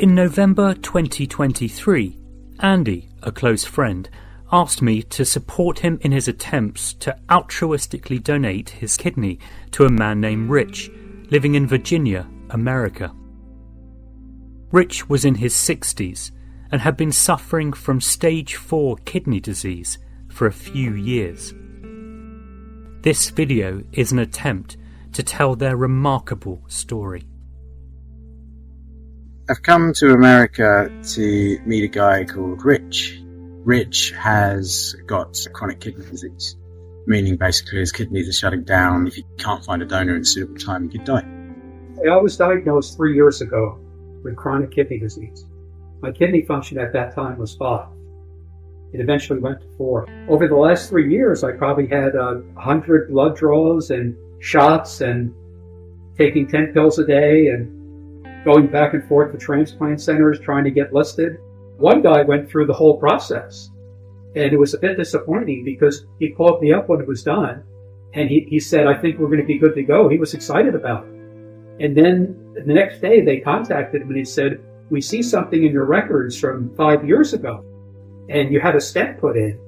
In November 2023, Andy, a close friend, asked me to support him in his attempts to altruistically donate his kidney to a man named Rich, living in Virginia, America. Rich was in his 60s and had been suffering from stage 4 kidney disease for a few years. This video is an attempt to tell their remarkable story. I've come to America to meet a guy called Rich. Rich has got chronic kidney disease, meaning basically his kidneys are shutting down. If you can't find a donor in a suitable time, you could die. I was diagnosed 3 years ago with chronic kidney disease. My kidney function at that time was 5. It eventually went to 4. Over the last 3 years, I probably had 100 blood draws and shots and taking 10 pills a day and going back and forth to transplant centers trying to get listed. One guy went through the whole process, and it was a bit disappointing because he called me up when it was done, and he said, I think we're going to be good to go. He was excited about it. And then the next day they contacted him and he said, we see something in your records from 5 years ago, and you had a stent put in,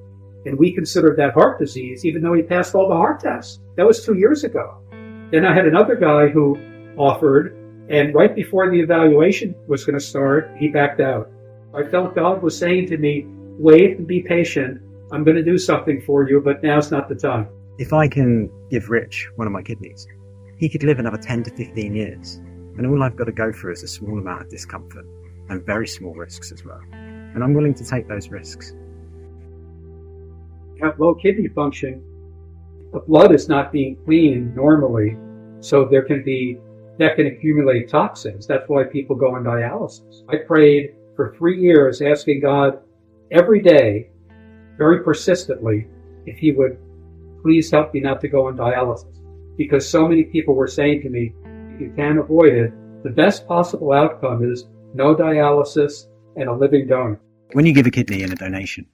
and we considered that heart disease, even though he passed all the heart tests. That was 2 years ago. Then I had another guy who offered, and right before the evaluation was going to start, he backed out. I felt God was saying to me, wait and be patient. I'm going to do something for you, but now's not the time. If I can give Rich one of my kidneys, he could live another 10 to 15 years. And all I've got to go through is a small amount of discomfort and very small risks as well. And I'm willing to take those risks. You have low kidney function. The blood is not being cleaned normally, so that can accumulate toxins. That's why people go on dialysis. I prayed for 3 years asking God every day, very persistently, if he would please help me not to go on dialysis. Because so many people were saying to me, if you can't avoid it, the best possible outcome is no dialysis and a living donor. When you give a kidney in a donation,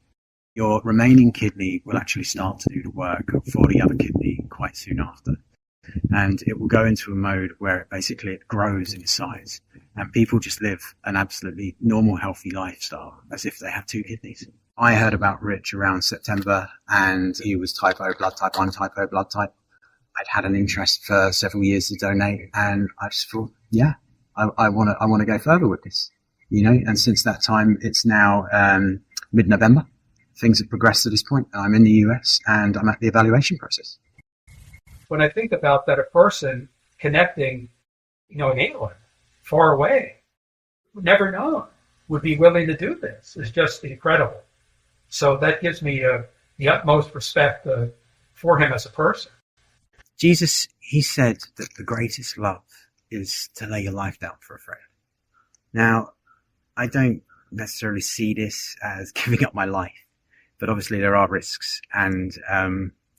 your remaining kidney will actually start to do the work for the other kidney quite soon after. And it will go into a mode where it grows in size, and people just live an absolutely normal, healthy lifestyle as if they have 2 kidneys. I heard about Rich around September, and he was type O blood type, I'm type O blood type. I'd had an interest for several years to donate, and I just thought, yeah, I want to go further with this, and since that time, it's now mid-November. Things have progressed to this point. I'm in the US and I'm at the evaluation process. When I think about that, a person connecting, in England, far away, never known, would be willing to do this is just incredible. So that gives me the utmost respect for him as a person. Jesus, he said that the greatest love is to lay your life down for a friend. Now, I don't necessarily see this as giving up my life, but obviously there are risks, and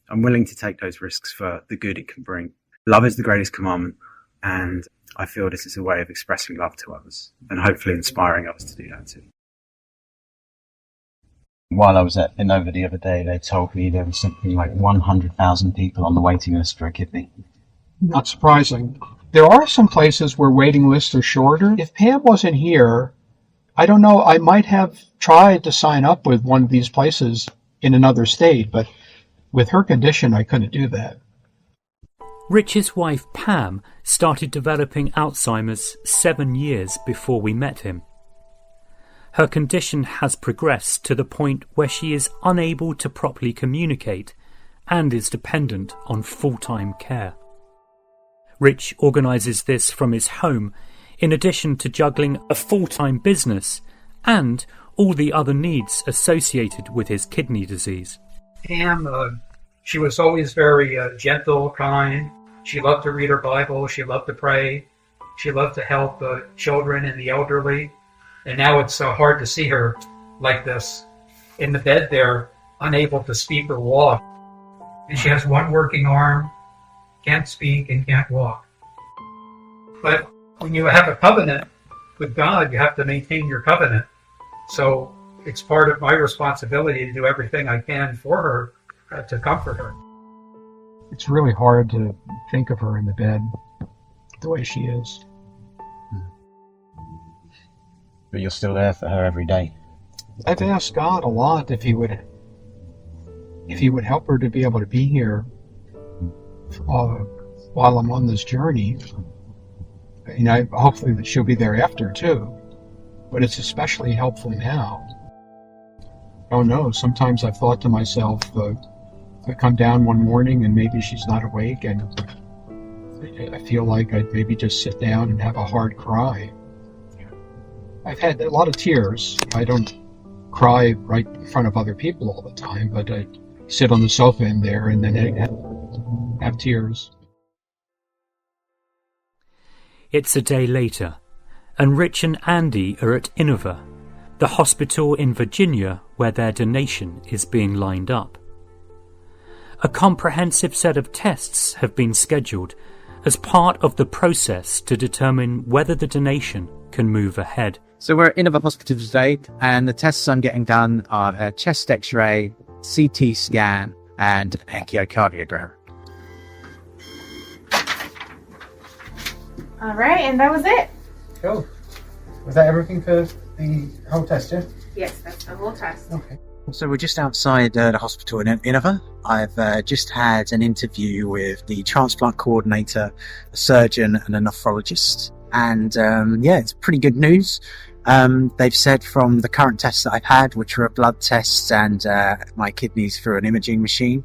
I'm willing to take those risks for the good it can bring. Love is the greatest commandment, and I feel this is a way of expressing love to others and hopefully inspiring others to do that too. While I was at Innova the other day, they told me there was something like 100,000 people on the waiting list for a kidney. Not surprising. There are some places where waiting lists are shorter. If Pam wasn't here, I don't know, I might have tried to sign up with one of these places in another state, but with her condition, I couldn't do that. Rich's wife Pam started developing Alzheimer's 7 years before we met him. Her condition has progressed to the point where she is unable to properly communicate and is dependent on full-time care. Rich organises this from his home, in addition to juggling a full-time business and all the other needs associated with his kidney disease. Pam, she was always very gentle, kind. She loved to read her Bible. She loved to pray. She loved to help children and the elderly. And now it's hard to see her like this in the bed there, unable to speak or walk. And she has one working arm, can't speak and can't walk. But when you have a covenant with God, you have to maintain your covenant. So it's part of my responsibility to do everything I can for her, to comfort her. It's really hard to think of her in the bed the way she is. but you're still there for her every day. I've asked God a lot if he would help her to be able to be here while I'm on this journey. Hopefully that she'll be there after too, but it's especially helpful now. I don't know, sometimes I've thought to myself, I come down one morning and maybe she's not awake, and I feel like I'd maybe just sit down and have a hard cry. I've had a lot of tears. I don't cry right in front of other people all the time, but I sit on the sofa in there and then have tears. It's a day later, and Rich and Andy are at Inova, the hospital in Virginia where their donation is being lined up. A comprehensive set of tests have been scheduled as part of the process to determine whether the donation can move ahead. So we're at Inova Hospital today, and the tests I'm getting done are a chest x-ray, CT scan, and an echocardiogram. All right, and that was it. Cool. Was that everything for the whole test, yeah? Yes, that's the whole test. Okay. So we're just outside the hospital in Inova. I've just had an interview with the transplant coordinator, a surgeon and a nephrologist. And it's pretty good news. They've said from the current tests that I've had, which are blood tests and my kidneys through an imaging machine,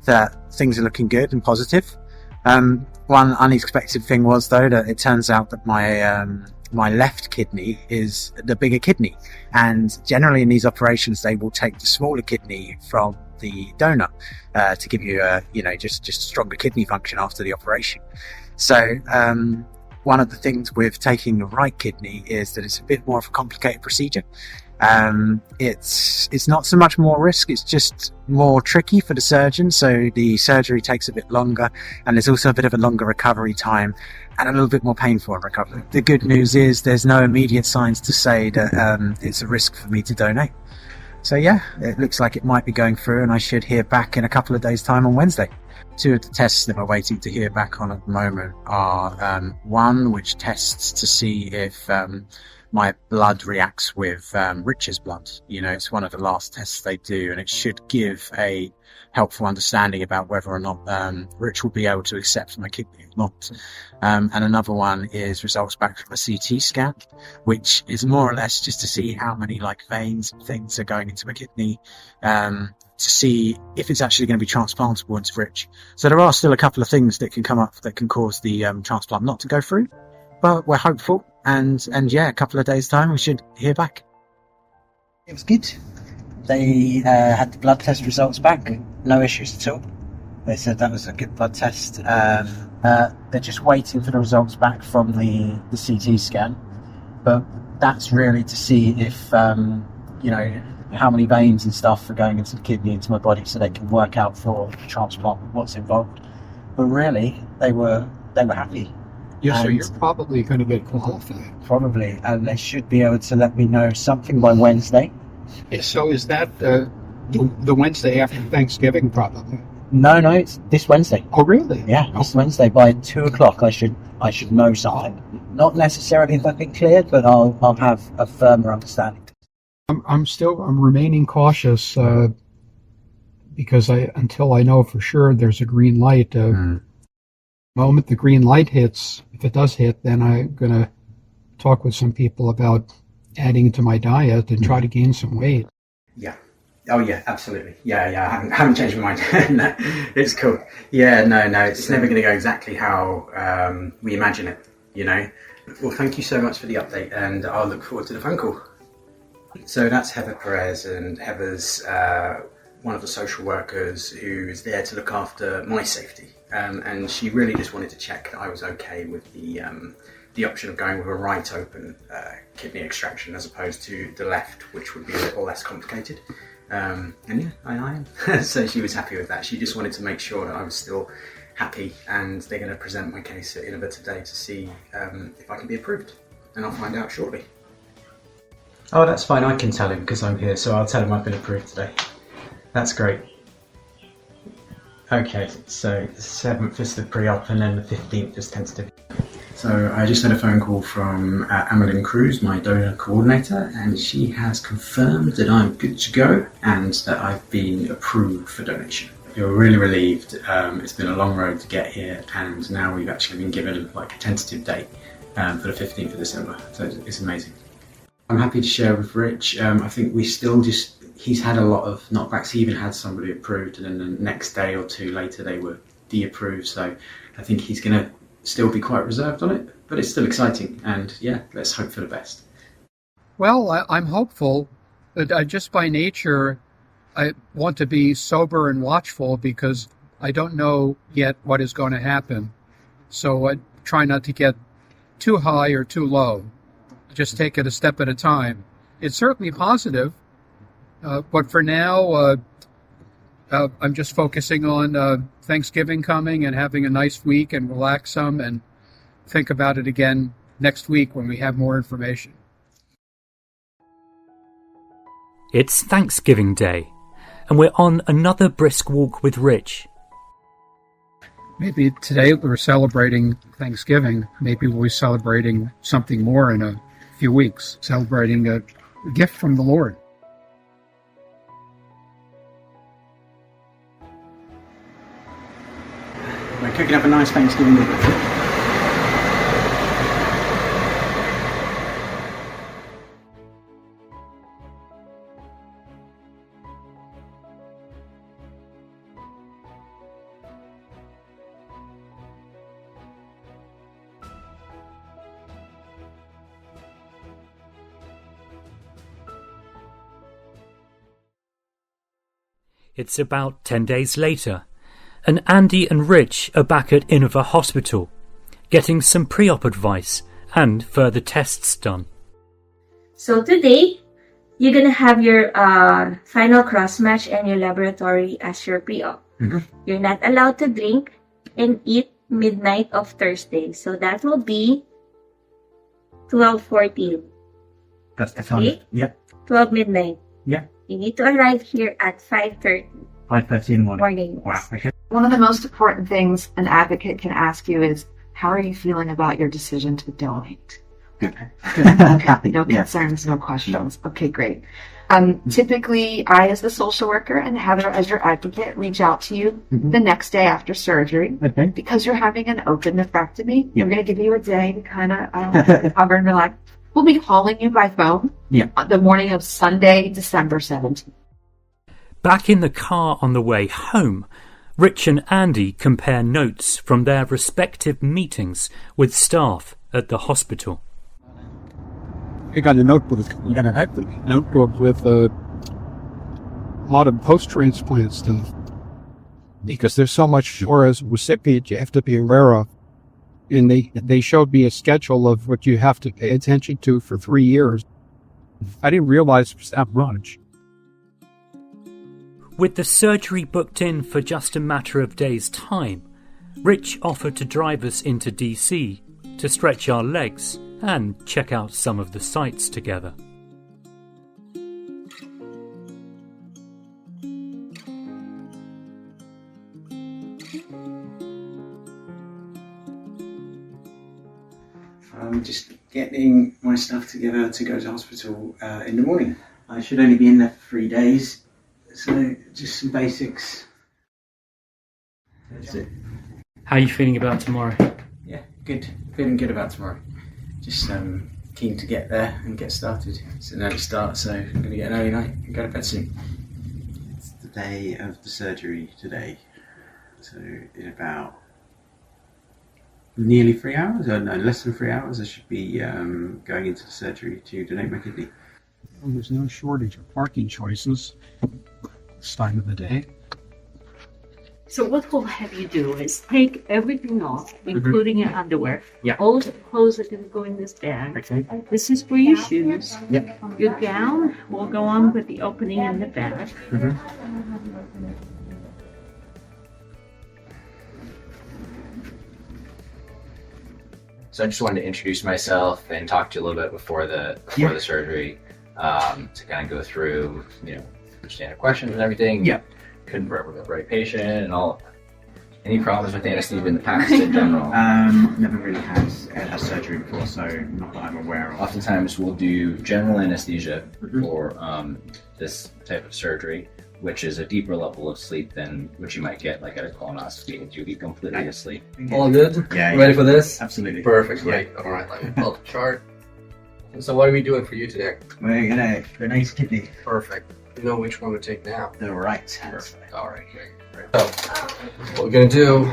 that things are looking good and positive. One unexpected thing was, though, that it turns out that my left kidney is the bigger kidney, and generally in these operations they will take the smaller kidney from the donor to give you just stronger kidney function after the operation. So one of the things with taking the right kidney is that it's a bit more of a complicated procedure. It's not so much more risk, it's just more tricky for the surgeon, so the surgery takes a bit longer, and there's also a bit of a longer recovery time and a little bit more painful recovery. The good news is there's no immediate signs to say that it's a risk for me to donate. So yeah, it looks like it might be going through, and I should hear back in a couple of days' time on Wednesday. Two of the tests that we're waiting to hear back on at the moment are one which tests to see if my blood reacts with Rich's blood. It's one of the last tests they do, and it should give a helpful understanding about whether or not Rich will be able to accept my kidney or not. And another one is results back from a CT scan, which is more or less just to see how many veins and things are going into my kidney, to see if it's actually going to be transplantable into Rich. So there are still a couple of things that can come up that can cause the transplant not to go through, but we're hopeful. And a couple of days' time we should hear back. It was good. They had the blood test results back, no issues at all. They said that was a good blood test. They're just waiting for the results back from the CT scan, but that's really to see if how many veins and stuff are going into the kidney, into my body, so they can work out for the transplant what's involved. But really, they were happy. Yeah, so you're probably going to get qualified. Probably, and they should be able to let me know something by Wednesday. So is that the Wednesday after Thanksgiving, probably? No, it's this Wednesday. Oh, really? Yeah, this Wednesday by 2:00. I should know something. Not necessarily something cleared, but I'll have a firmer understanding. I'm remaining cautious because until I know for sure there's a green light. The moment the green light hits, if it does hit, then I'm going to talk with some people about adding to my diet and try to gain some weight. Yeah. Oh yeah, absolutely. Yeah. I haven't changed my mind. No, it's cool. Yeah, no, it's never going to go exactly how we imagine it. Well, thank you so much for the update, and I'll look forward to the phone call. So that's Heather Perez, and Heather's one of the social workers who is there to look after my safety. And she really just wanted to check that I was okay with the option of going with a right open kidney extraction as opposed to the left, which would be a little less complicated. And yeah, I am. So she was happy with that. She just wanted to make sure that I was still happy, and they're going to present my case at Inova today to see if I can be approved, and I'll find out shortly. Oh, that's fine. I can tell him because I'm here, so I'll tell him I've been approved today. That's great. Okay, so the 7th is the pre-op and then the 15th is tentative. So I just had a phone call from Amelin Cruz, my donor coordinator, and she has confirmed that I'm good to go and that I've been approved for donation. We're really relieved. It's been a long road to get here, and now we've actually been given like a tentative date for the 15th of December. So it's amazing. I'm happy to share with Rich. I think he's had a lot of knockbacks. He even had somebody approved, and then the next day or two later they were de-approved. So I think he's going to still be quite reserved on it, but it's still exciting. And yeah, let's hope for the best. Well, I'm hopeful, but just by nature, I want to be sober and watchful because I don't know yet what is going to happen. So I try not to get too high or too low. Just take it a step at a time. It's certainly positive, but for now, I'm just focusing on Thanksgiving coming and having a nice week and relax some and think about it again next week when we have more information. It's Thanksgiving Day, and we're on another brisk walk with Rich. Maybe today we're celebrating Thanksgiving. Maybe we'll be celebrating something more in a few weeks, celebrating a gift from the Lord. We're cooking up a nice Thanksgiving dinner. It's about 10 days later, and Andy and Rich are back at Innova Hospital, getting some pre-op advice and further tests done. So today, you're going to have your final cross-match and your laboratory as your pre-op. Mm-hmm. You're not allowed to drink and eat midnight of Thursday. So that will be 12:14. That's the Okay? time. Yep. 12 midnight. Yeah. You need to arrive here at 5:30 5:30 in the morning. morning. Wow. Okay. One of the most important things an advocate can ask you is, how are you feeling about your decision to donate? Good. Okay. No Yeah. concerns, no questions. Okay, great. Typically, I, as the social worker, and Heather, as your advocate, reach out to you the next day after surgery. Okay. Because you're having an open nephrectomy, Yeah. we're going to give you a day to kind of recover and relax. We'll be calling you by phone on the morning of Sunday, December 17th. Back in the car on the way home, Rich and Andy compare notes from their respective meetings with staff at the hospital. I got a notebook. You got a notebook with a lot of post-transplant stuff. Because there's so much, or as a recipient, you have to be aware of. And they showed me a schedule of what you have to pay attention to for 3 years. I didn't realize it was that much. With the surgery booked in for just a matter of days' time, Rich offered to drive us into DC to stretch our legs and check out some of the sights together. I'm just getting my stuff together to go to hospital in the morning. I should only be in there for 3 days, so just some basics. That's it. How are you feeling about tomorrow? Yeah, good. Feeling good about tomorrow. Just keen to get there and get started. It's an early start, so I'm going to get an early night and go to bed soon. It's the day of the surgery today, so in about nearly 3 hours, or no, less than 3 hours, I should be going into the surgery to donate my kidney. Well, there's no shortage of parking choices this time of the day. So what we'll have you do is take everything off, including your underwear. Yeah. All the clothes are going to go in this bag. Okay. This is for your shoes. Yep. Your gown will go on with the opening in the back. So I just wanted to introduce myself and talk to you a little bit before the surgery, to kind of go through, your standard questions and everything. Yeah. Confirm with the right patient and all of that. Any problems with anesthesia in the past in general? Never really had a surgery before, so not that I'm aware of. Oftentimes we'll do general anesthesia for this type of surgery, which is a deeper level of sleep than what you might get like at a colonoscopy. You'll be completely asleep. All good? Yeah. Ready for this? Absolutely. Perfect, great. All right, let me pull up the chart. So what are we doing for you today? We're gonna donate kidney. Perfect. You know which one to take now. The right. Perfect. All right, great. So, what we're going to do,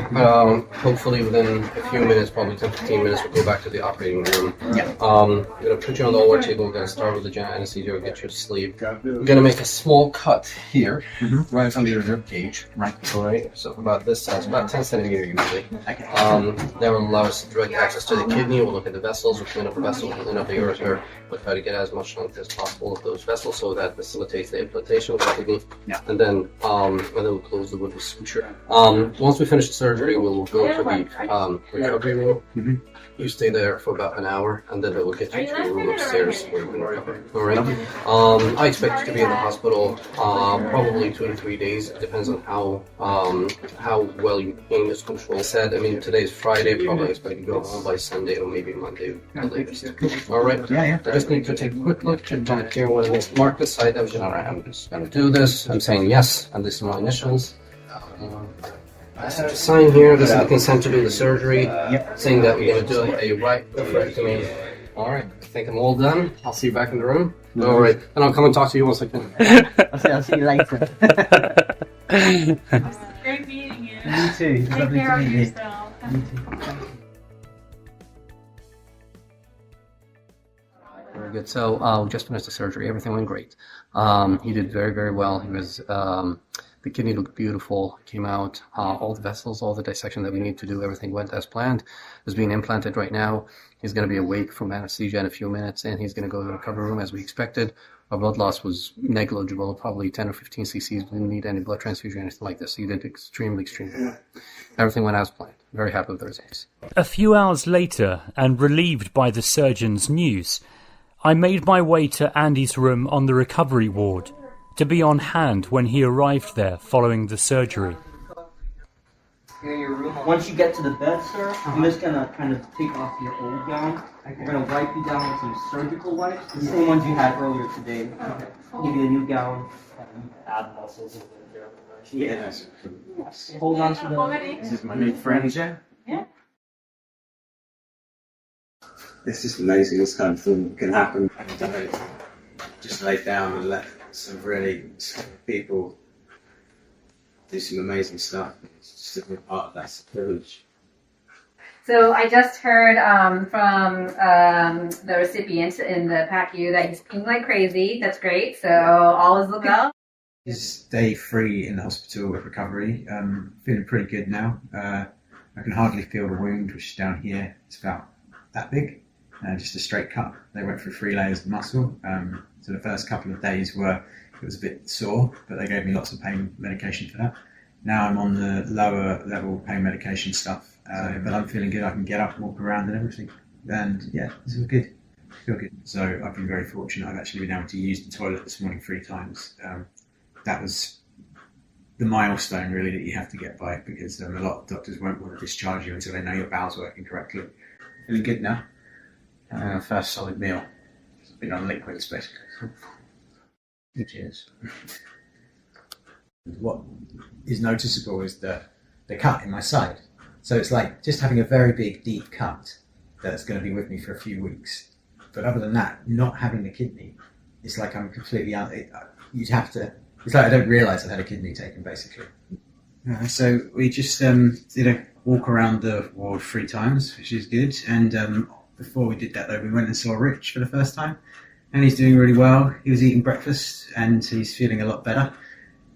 hopefully within a few minutes, probably 10-15 minutes, we'll go back to the operating room. Yeah. We're going to put you on the OR table. We're going to start with the general anesthesia. We'll get you to sleep. We're going to make a small cut here, right under your rib cage. Right. All right. So about this size, about 10 centimeters usually. Okay. That will allow us direct access to the kidney. We'll look at the vessels. We'll clean up the vessels. We'll clean up the ureter. We'll try to get as much length as possible of those vessels so that facilitates the implantation of the kidney. Yeah. And then we'll close the wood with suture. Once we finish the surgery, we'll go to the recovery room. You stay there for about an hour, and then they will get you to a room upstairs where you can recover. All right. I expect you to be in the hospital probably 2 to 3 days. It depends on how well your pain is controlled. I mean, today's Friday. Probably expect you to go home by Sunday or maybe Monday at the latest. All right. Yeah. I just need to take a quick look to check here what it is. Mark this side. All right. I'm just going to do this. I'm saying yes, and this is my initials. So to sign here, this is the consent to do the surgery, saying that we're going to do a right nephrectomy. All right, I think I'm all done. I'll see you back in the room. All right, and I'll come and talk to you once I can. I'll see you later. Great meeting you. You too. Take care of yourself. Very good. So we just finished the surgery. Everything went great. He did very, very well. He was the kidney looked beautiful. Came out all the vessels, all the dissection that we need to do. Everything went as planned. It's being implanted right now. He's going to be awake from anesthesia in a few minutes, and he's going to go to the recovery room as we expected. Our blood loss was negligible, probably 10 or 15 cc's. Didn't need any blood transfusion or anything like this. He did extremely well. Everything went as planned. Very happy with the results. A few hours later, and relieved by the surgeon's news, I made my way to Andy's room on the recovery ward to be on hand when he arrived there following the surgery. Once you get to the bed, sir, I'm just gonna kind of take off your old gown. We're gonna wipe you down with some surgical wipes, the same ones you had earlier today. Give you a new gown. Add muscles. Yeah. Hold on to the. This is my new friend, yeah? Yeah. It's just amazing this kind of thing can happen. Just lay down and let some really people do some amazing stuff. It's just a big part of that privilege. So I just heard from the recipient in the PACU that he's peeing like crazy. That's great. So all is looking well. It's day 3 in the hospital with recovery. Feeling pretty good now. I can hardly feel the wound, which is down here. It's about that big. Just a straight cut. They went through 3 layers of muscle. So the first couple of days it was a bit sore, but they gave me lots of pain medication for that. Now I'm on the lower level pain medication stuff, but I'm feeling good. I can get up, walk around and everything. And yeah, this is good. Feel good. So I've been very fortunate. I've actually been able to use the toilet this morning 3 times. That was the milestone really that you have to get by, because a lot of doctors won't want to discharge you until they know your bowel's working correctly. Feeling good now. First solid meal. I've been on liquids basically. Cheers. What is noticeable is the cut in my side. So it's like just having a very big, deep cut that's going to be with me for a few weeks. But other than that, not having the kidney, it's like I'm completely out. You'd have to. It's like I don't realise I've had a kidney taken, basically. So we just did a walk around the ward 3 times, which is good. And before we did that, though, we went and saw Rich for the first time. And he's doing really well. He was eating breakfast and he's feeling a lot better.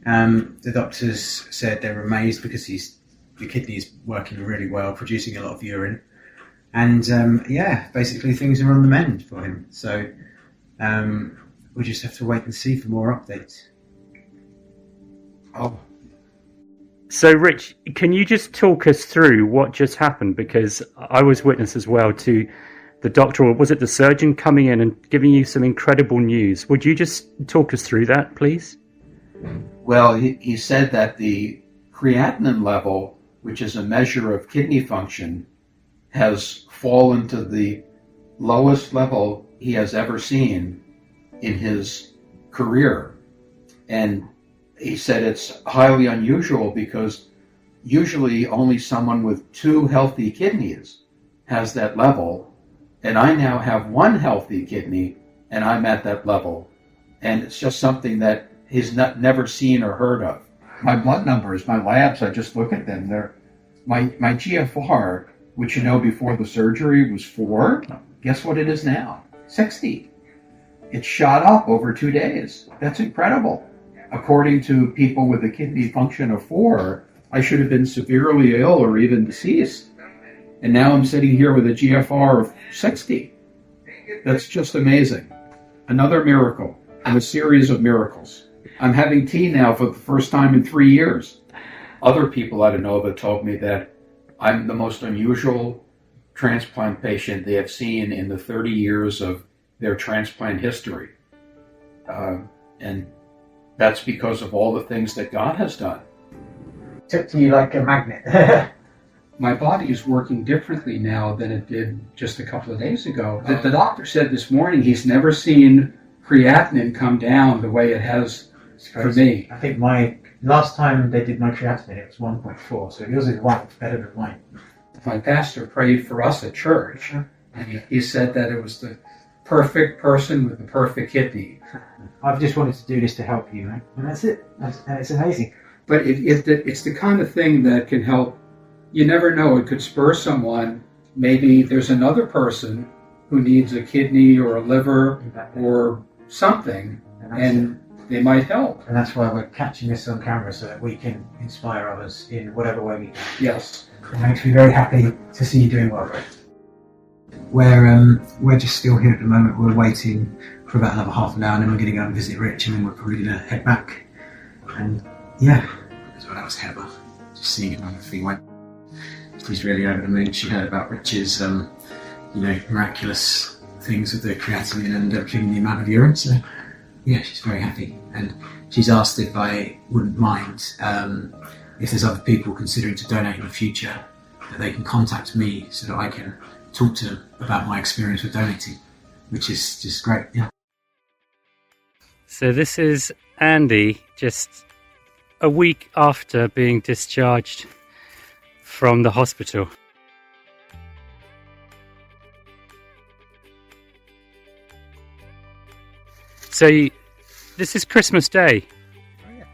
The doctors said they were amazed because the kidney is working really well, producing a lot of urine. And basically things are on the mend for him. So we just have to wait and see for more updates. Oh. So, Rich, can you just talk us through what just happened? Because I was witness as well to the doctor, or was it the surgeon, coming in and giving you some incredible news. Would you just talk us through that, please? Well, he said that the creatinine level which is a measure of kidney function, has fallen to the lowest level he has ever seen in his career. And he said it's highly unusual because usually only someone with 2 healthy kidneys has that level. And I now have 1 healthy kidney and I'm at that level. And it's just something that he's never seen or heard of. My blood numbers, my labs, I just look at them. My GFR, which before the surgery was 4, guess what it is now? 60. It shot up over 2 days. That's incredible. According to people with a kidney function of 4, I should have been severely ill or even deceased. And now I'm sitting here with a GFR of 60. That's just amazing. Another miracle and a series of miracles. I'm having tea now for the first time in 3 years. Other people out of Nova told me that I'm the most unusual transplant patient they have seen in the 30 years of their transplant history. And that's because of all the things that God has done. Took to you like a magnet. My body is working differently now than it did just a couple of days ago. The doctor said this morning he's never seen creatinine come down the way it has for me. I think my last time they did my creatinine, it was 1.4, so yours is 1, better than mine. My pastor prayed for us at church, and he said that it was the perfect person with the perfect kidney. I've just wanted to do this to help you, right? And that's it. And it's amazing. But it's the kind of thing that can help. You never know. It could spur someone. Maybe there's another person who needs a kidney or a liver or something, and they might help. And that's why we're catching this on camera so that we can inspire others in whatever way we can. Yes. It makes me very happy to see you doing well, Rick. We're just still here at the moment. We're waiting for about another half an hour, and then we're going to go and visit Rich, and then we're probably going to head back. And yeah, so that was Heather. Just seeing how everything went. She's really over the moon. She heard about Rich's, miraculous things with the creatinine and cleaning the amount of urine. So yeah, she's very happy, and she's asked if I wouldn't mind if there's other people considering to donate in the future, that they can contact me so that I can talk to them about my experience with donating, which is just great. Yeah. So this is Andy just a week after being discharged from the hospital. So this is Christmas Day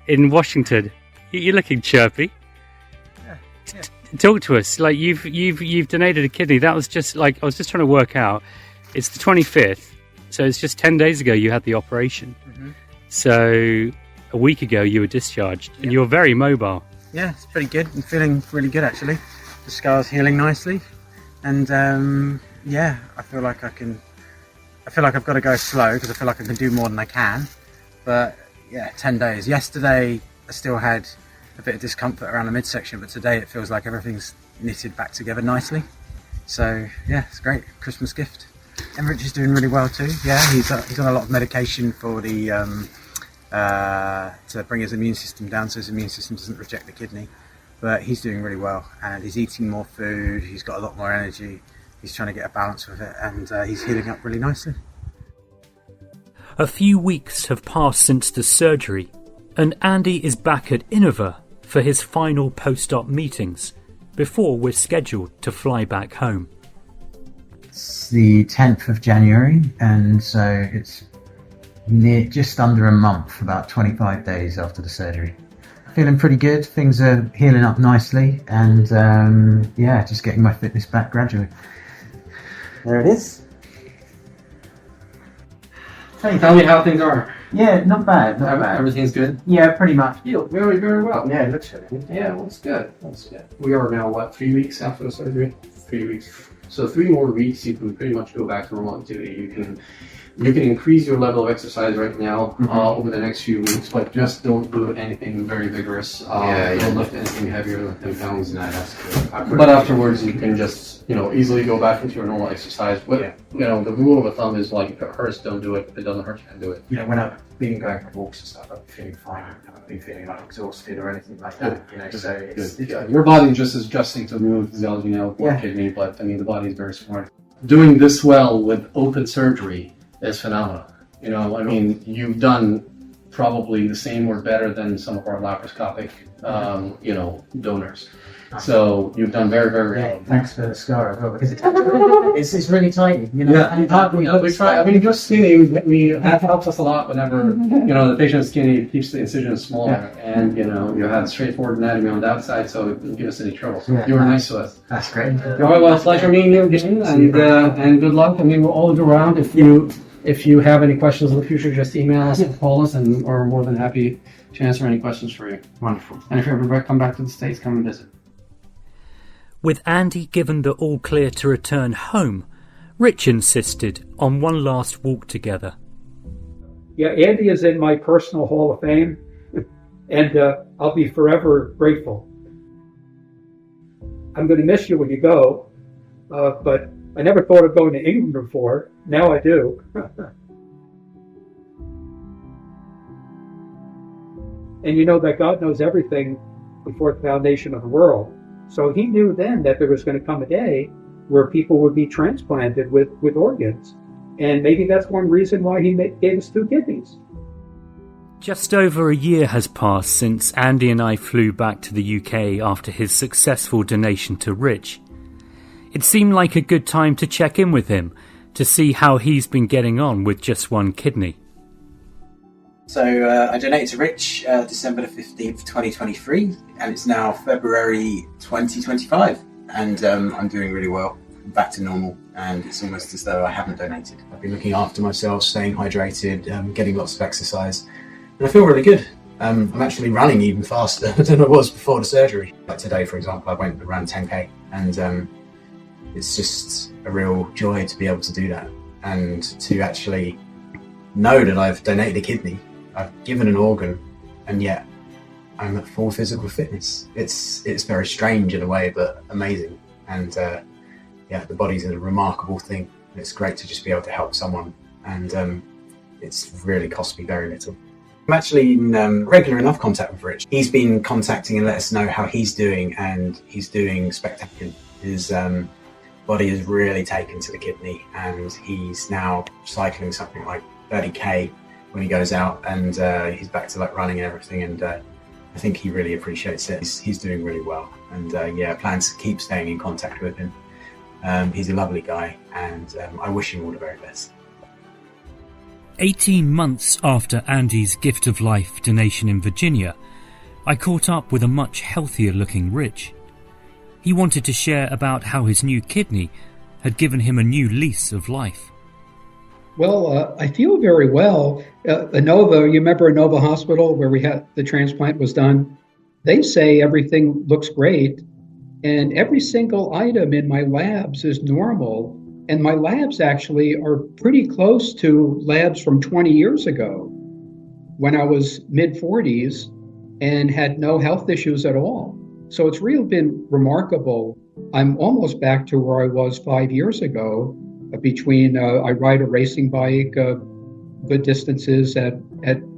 in Washington. You're looking chirpy. Yeah. Talk to us. Like you've donated a kidney. That was just like I was just trying to work out. It's the 25th, so it's just 10 days ago you had the operation. Mm-hmm. So a week ago you were discharged, and you're very mobile. Yeah, it's pretty good. I'm feeling really good actually. The scar's healing nicely, and I feel like I've got to go slow because I feel like I can do more than I can. But yeah, 10 days. Yesterday I still had a bit of discomfort around the midsection, but today it feels like everything's knitted back together nicely. So yeah, it's great. Christmas gift. And Rich is doing really well too. Yeah, he's on a lot of medication for the to bring his immune system down so his immune system doesn't reject the kidney. But he's doing really well, and he's eating more food. He's got a lot more energy. He's trying to get a balance with it, and he's healing up really nicely. A few weeks have passed since the surgery, and Andy is back at Innova for his final post-op meetings before we're scheduled to fly back home. It's the 10th of January, and so it's just under a month, about 25 days after the surgery. Feeling pretty good. Things are healing up nicely, and just getting my fitness back gradually. There it is. Hey, tell me how things are. Yeah, not bad. Everything's good? Yeah, pretty much. You look very, very well. Yeah, literally. Yeah, well, that's good. That's good. We are now, 3 weeks after the surgery? 3 weeks. So 3 more weeks, you can pretty much go back to normal activity. You can You can increase your level of exercise right now over the next few weeks, but just don't do anything very vigorous. Don't lift anything heavier than 10 pounds. No, that's good. But afterwards, you can just, easily go back into your normal exercise. But, the rule of thumb is like, if it hurts, don't do it. If it doesn't hurt, you can do it. When I've been going for walks and stuff, I've been feeling fine. I haven't been feeling like exhausted or anything like that. So it's Your body just is adjusting to remove physiology now with one kidney, but the body is very smart. Doing this well with open surgery is phenomenal. You've done probably the same or better than some of our laparoscopic, donors. So you've done very, very well. Thanks for the scar as well, because it's really tiny. We try. If you're skinny, that helps us a lot whenever the patient's skinny. It keeps the incision smaller, and you have straightforward anatomy on the outside, so it doesn't give us any trouble. You were nice to us. That's great. Well, pleasure meeting you again, and good luck. We'll all go around. If you have any questions in the future, just email us or call us, and we're more than happy to answer any questions for you. Wonderful. And if you ever come back to the States, come and visit. With Andy given the all clear to return home, Rich insisted on one last walk together. Yeah, Andy is in my personal Hall of Fame, and I'll be forever grateful. I'm going to miss you when you go, but I never thought of going to England before. Now I do. And you know that God knows everything before the foundation of the world. So he knew then that there was going to come a day where people would be transplanted with organs. And maybe that's one reason why he gave us 2 kidneys. Just over a year has passed since Andy and I flew back to the UK after his successful donation to Rich. It seemed like a good time to check in with him to see how he's been getting on with just 1 kidney. So I donated to Rich December the 15th, 2023, and it's now February 2025, and I'm doing really well. I'm back to normal, and it's almost as though I haven't donated. I've been looking after myself, staying hydrated, getting lots of exercise, and I feel really good. I'm actually running even faster than I was before the surgery. Like today, for example, I went and ran 10k, and it's just a real joy to be able to do that, and to actually know that I've donated a kidney. I've given an organ, and yet I'm at full physical fitness. It's very strange in a way, but amazing. And the body's a remarkable thing. It's great to just be able to help someone, and it's really cost me very little. I'm actually in regular enough contact with Rich. He's been contacting and let us know how he's doing, and he's doing spectacular. His body has really taken to the kidney, and he's now cycling something like 30k when he goes out, and he's back to running and everything, and I think he really appreciates it. He's doing really well, and I plan to keep staying in contact with him. He's a lovely guy, and I wish him all the very best. 18 months after Andy's Gift of Life donation in Virginia, I caught up with a much healthier looking Rich. He wanted to share about how his new kidney had given him a new lease of life. Well, I feel very well. Inova, you remember Inova Hospital where the transplant was done? They say everything looks great, and every single item in my labs is normal. And my labs actually are pretty close to labs from 20 years ago when I was mid-40s and had no health issues at all. So it's really been remarkable. I'm almost back to where I was 5 years ago. Between I ride a racing bike good distances at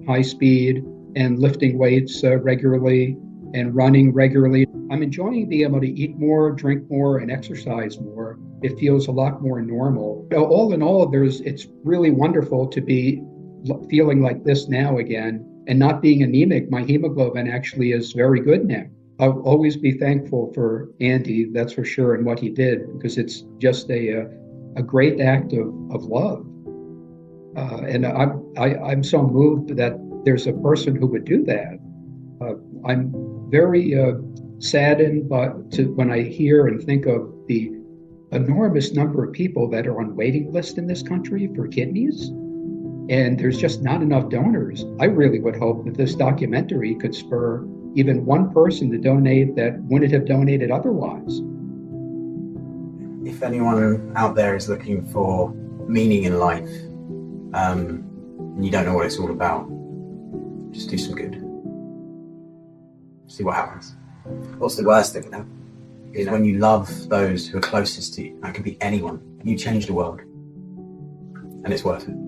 high speed, and lifting weights regularly, and running regularly. I'm enjoying being able to eat more, drink more, and exercise more. It feels a lot more normal. All in all, it's really wonderful to be feeling like this now again, and not being anemic. My hemoglobin actually is very good now. I'll always be thankful for Andy, that's for sure, and what he did, because it's just a great act of love. And I'm so moved that there's a person who would do that. I'm very saddened when I hear and think of the enormous number of people that are on waiting lists in this country for kidneys, and there's just not enough donors. I really would hope that this documentary could spur even one person to donate that wouldn't have donated otherwise. If anyone out there is looking for meaning in life, and you don't know what it's all about, just do some good. See what happens. What's the worst thing now? Is when you love those who are closest to you. That can be anyone. You change the world, and it's worth it.